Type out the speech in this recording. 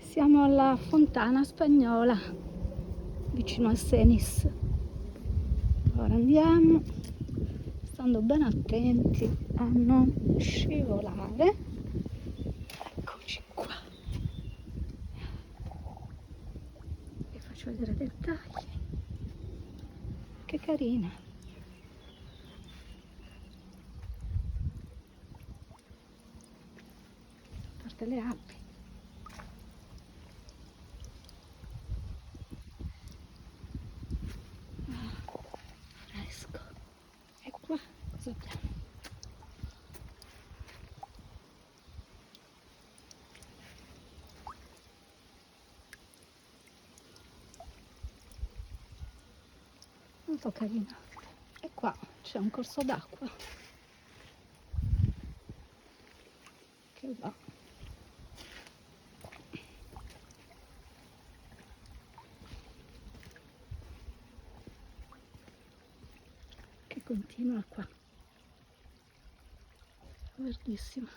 Siamo alla Fontana Spagnola, vicino a Senis. Ora andiamo, stando ben attenti a non scivolare. Eccoci qua. Vi faccio vedere i dettagli. Che carina. A parte le api. Fresco. E qua cosa abbiamo? Molto carina. E qua c'è un corso d'acqua che va. Che continua qua. Verdissima.